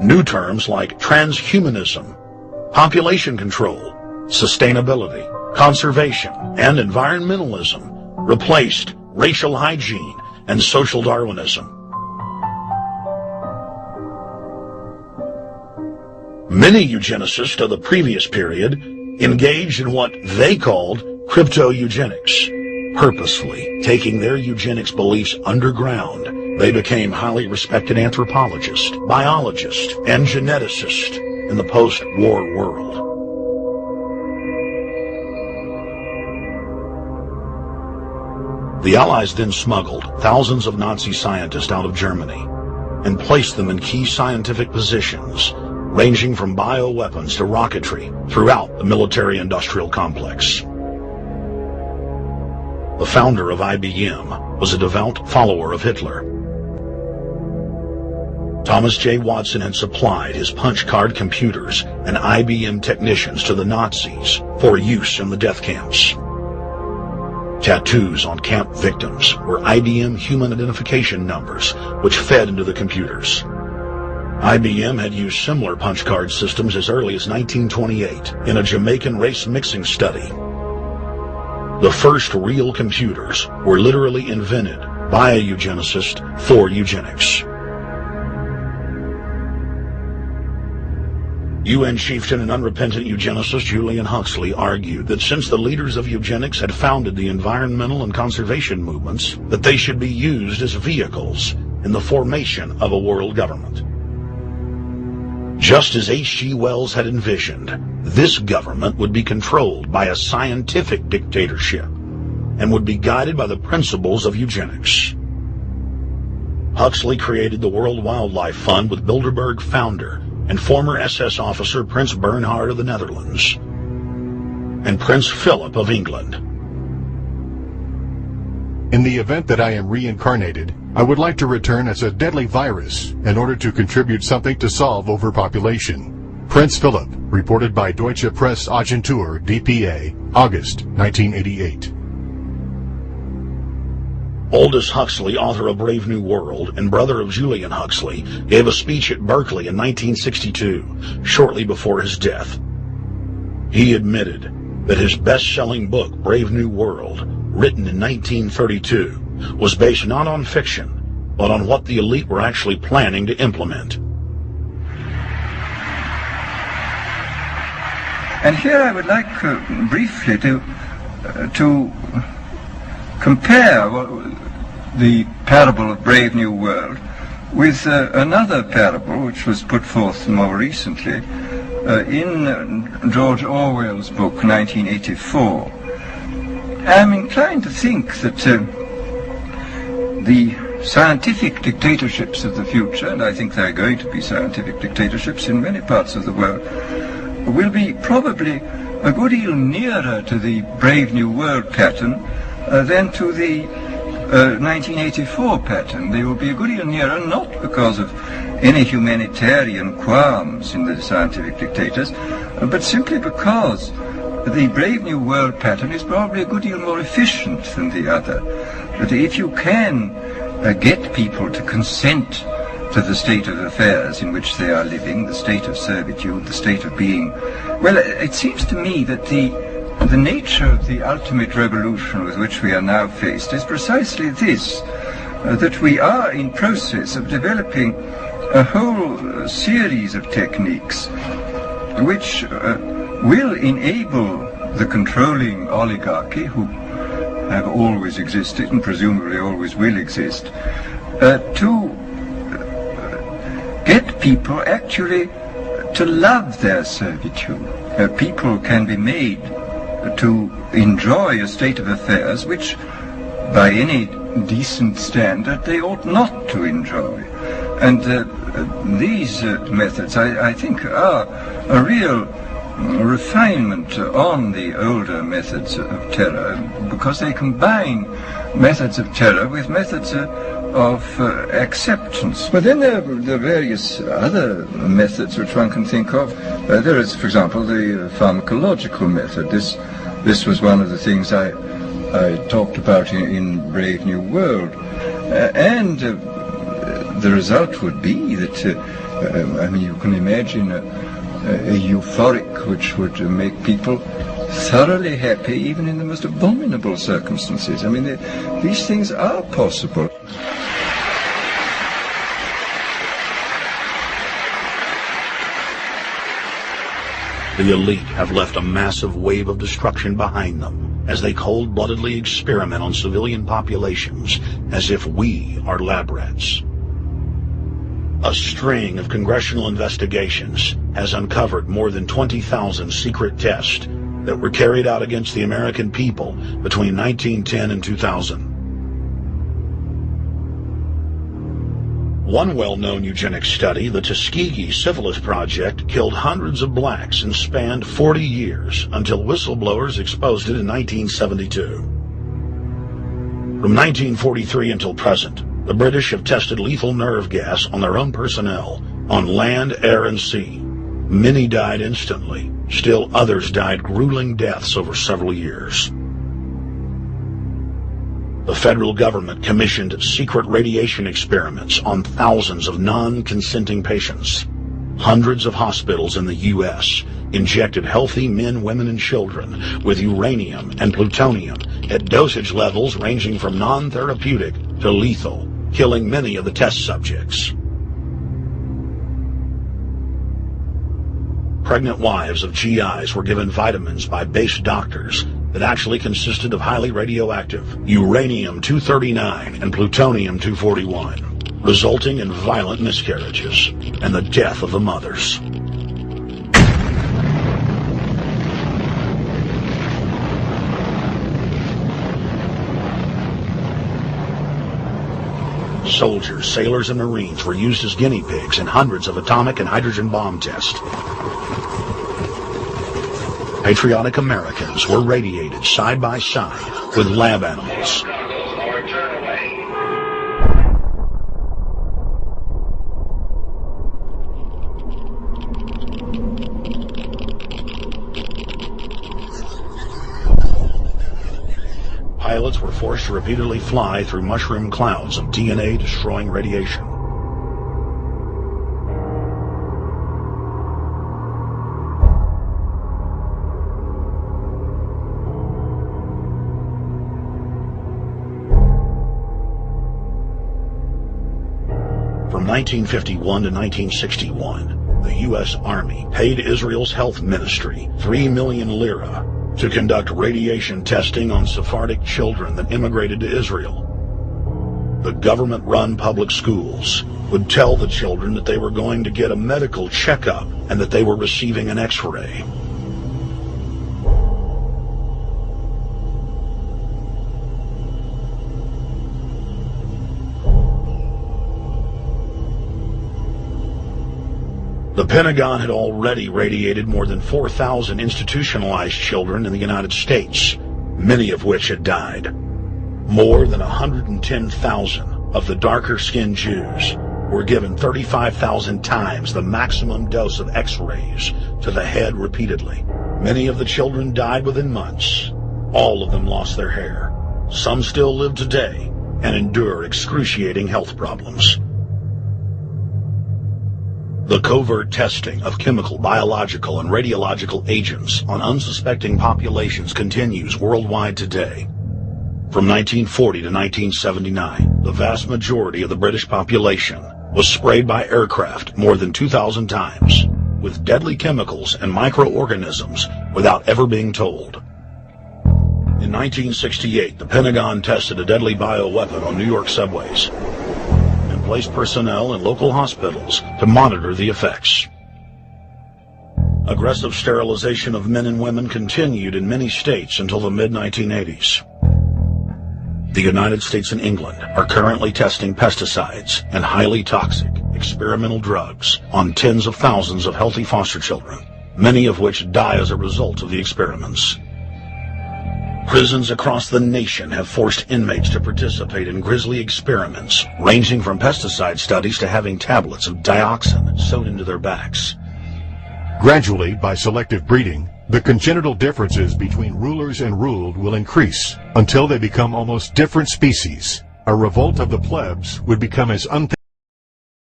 New terms like transhumanism, population control, sustainability, conservation, and environmentalism replaced racial hygiene and social Darwinism. Many eugenicists of the previous period engaged in what they called crypto-eugenics. Purposefully taking their eugenics beliefs underground, they became highly respected anthropologists, biologists, and geneticists in the post-war world. The Allies then smuggled thousands of Nazi scientists out of Germany and placed them in key scientific positions, ranging from bioweapons to rocketry throughout the military-industrial complex. The founder of IBM was a devout follower of Hitler. Thomas J. Watson had supplied his punch card computers and IBM technicians to the Nazis for use in the death camps. Tattoos on camp victims were IBM human identification numbers, which fed into the computers. IBM had used similar punch card systems as early as 1928 in a Jamaican race mixing study. The first real computers were literally invented by a eugenicist for eugenics. UN chieftain and unrepentant eugenicist Julian Huxley argued that since the leaders of eugenics had founded the environmental and conservation movements, that they should be used as vehicles in the formation of a world government. Just as H.G. Wells had envisioned, this government would be controlled by a scientific dictatorship and would be guided by the principles of eugenics. Huxley created the World Wildlife Fund with Bilderberg founder and former SS officer Prince Bernhard of the Netherlands and Prince Philip of England. In the event that I am reincarnated, I would like to return as a deadly virus in order to contribute something to solve overpopulation. Prince Philip, reported by Deutsche Presse-Agentur, DPA, August 1988. Aldous Huxley, author of Brave New World and brother of Julian Huxley, gave a speech at Berkeley in 1962, shortly before his death. He admitted that his best-selling book, Brave New World, written in 1932, was based not on fiction, but on what the elite were actually planning to implement. And here I would like briefly to compare the parable of Brave New World with another parable which was put forth more recently in George Orwell's book 1984. I'm inclined to think that the scientific dictatorships of the future, and I think there are going to be scientific dictatorships in many parts of the world, will be probably a good deal nearer to the Brave New World pattern than to the 1984 pattern. They will be a good deal nearer, not because of any humanitarian qualms in the scientific dictators, but simply because the Brave New World pattern is probably a good deal more efficient than the other. That if you can get people to consent to the state of affairs in which they are living, the state of servitude, the state of being, well, it seems to me that the nature of the ultimate revolution with which we are now faced is precisely this, that we are in process of developing a whole series of techniques which will enable the controlling oligarchy, who have always existed and presumably always will exist, to get people actually to love their servitude. People can be made to enjoy a state of affairs which, by any decent standard, they ought not to enjoy. And these methods, I think, are a real refinement on the older methods of terror, because they combine methods of terror with methods of acceptance. But then there are various other methods which one can think of. There is, for example, the pharmacological method. This was one of the things I talked about in Brave New World. And the result would be that, you can imagine a euphoric which would make people thoroughly happy even in the most abominable circumstances. These things are possible. The elite have left a massive wave of destruction behind them as they cold-bloodedly experiment on civilian populations as if we are lab rats. A string of congressional investigations has uncovered more than 20,000 secret tests that were carried out against the American people between 1910 and 2000. One well-known eugenics study, the Tuskegee Syphilis Project, killed hundreds of blacks and spanned 40 years until whistleblowers exposed it in 1972. From 1943 until present, the British have tested lethal nerve gas on their own personnel, on land, air, and sea. Many died instantly. Still others died grueling deaths over several years. The federal government commissioned secret radiation experiments on thousands of non-consenting patients. Hundreds of hospitals in the U.S. injected healthy men, women, and children with uranium and plutonium at dosage levels ranging from non-therapeutic to lethal, killing many of the test subjects. Pregnant wives of GIs were given vitamins by base doctors that actually consisted of highly radioactive uranium-239 and plutonium-241, resulting in violent miscarriages and the death of the mothers. Soldiers, sailors, and Marines were used as guinea pigs in hundreds of atomic and hydrogen bomb tests. Patriotic Americans were radiated side by side with lab animals. Pilots were forced to repeatedly fly through mushroom clouds of DNA-destroying radiation. From 1951 to 1961, the U.S. Army paid Israel's health ministry 3 million lira to conduct radiation testing on Sephardic children that immigrated to Israel. The government-run public schools would tell the children that they were going to get a medical checkup and that they were receiving an X-ray. The Pentagon had already radiated more than 4,000 institutionalized children in the United States, many of which had died. More than 110,000 of the darker-skinned Jews were given 35,000 times the maximum dose of X-rays to the head repeatedly. Many of the children died within months. All of them lost their hair. Some still live today and endure excruciating health problems. The covert testing of chemical, biological, and radiological agents on unsuspecting populations continues worldwide today. From 1940 to 1979, the vast majority of the British population was sprayed by aircraft more than 2,000 times with deadly chemicals and microorganisms without ever being told. In 1968, the Pentagon tested a deadly bioweapon on New York subways and placed personnel in local hospitals to monitor the effects. Aggressive sterilization of men and women continued in many states until the mid-1980s. The United States and England are currently testing pesticides and highly toxic experimental drugs on tens of thousands of healthy foster children, many of which die as a result of the experiments. Prisons across the nation have forced inmates to participate in grisly experiments, ranging from pesticide studies to having tablets of dioxin sewed into their backs. Gradually, by selective breeding, the congenital differences between rulers and ruled will increase until they become almost different species. A revolt of the plebs would become as unthinkable